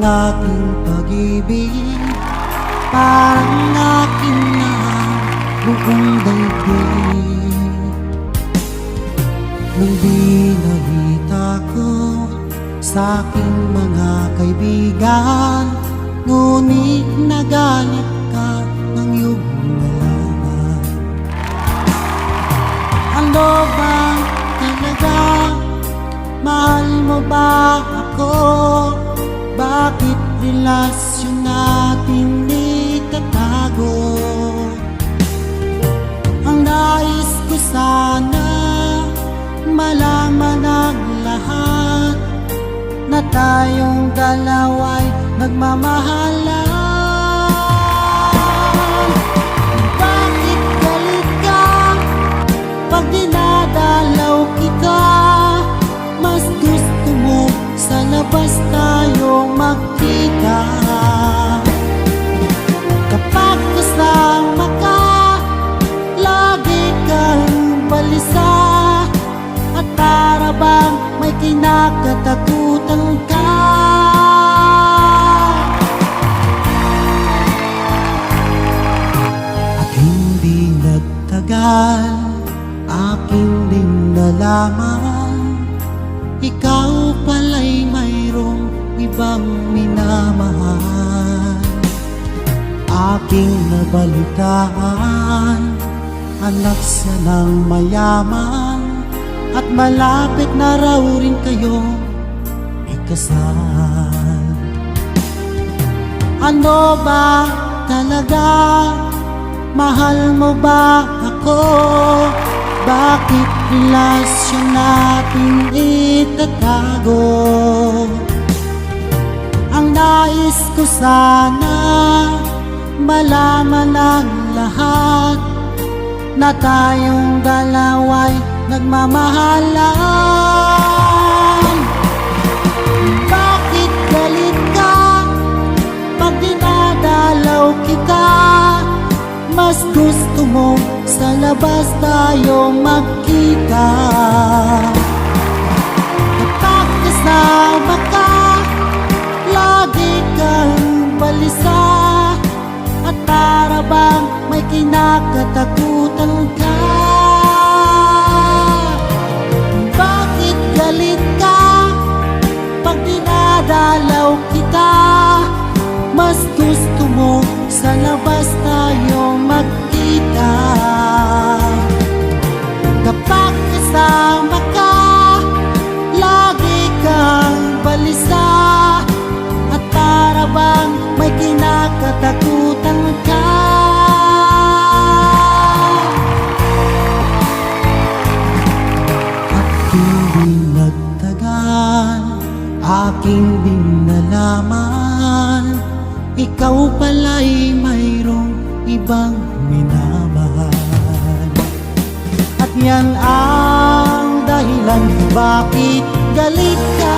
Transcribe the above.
aking pag-ibig, parang akin na buong daigdig. Nung di nakita ko sa aking mga kaibigan, ngunit nagalit ka ng iyong nalaman. Ano ba talaga? Mahal mo ba ako? Bakit relasyon natin itatago? Ang nais ko sana malaman ang lahat, na tayong dalawa'y nagmamahalan. Bakit galit ka pag dinadalaw kita? Mas gusto mo sa labas tayong magkita. Kapag kasama ka, lagi kang balisa, at para bang may kinakatakutan ka. At hindi nagtagal, aking din nalaman, ikaw pala'y mayroong ibang minamahal. Aking nabalitaan, anak siya ng mayaman, at malapit na raw rin kayong ikasal. Ano ba talaga? Mahal mo ba ako? Bakit relasyon natin itatago? Ang nais ko sana malaman ang lahat, na tayong dalawa'y nagmamahalan. Bakit galit ka pag dinadalaw kita? Mas gusto mo sa labas tayo magkita. Kapag kasama ka, lagi kang balisa, at para bang may kinakatakutan ka. Bakit galit ka pag dinadalaw kita? Mas gusto mo sa labas tayo magkita. Kapag kasama ka, lagi kang balisa, at para bang may kinakatakutan ka. At hindi nagtagal, aking din nalaman, ikaw pala'y mayroong ibang minamahal. At yan ang dahilan bakit galit ka.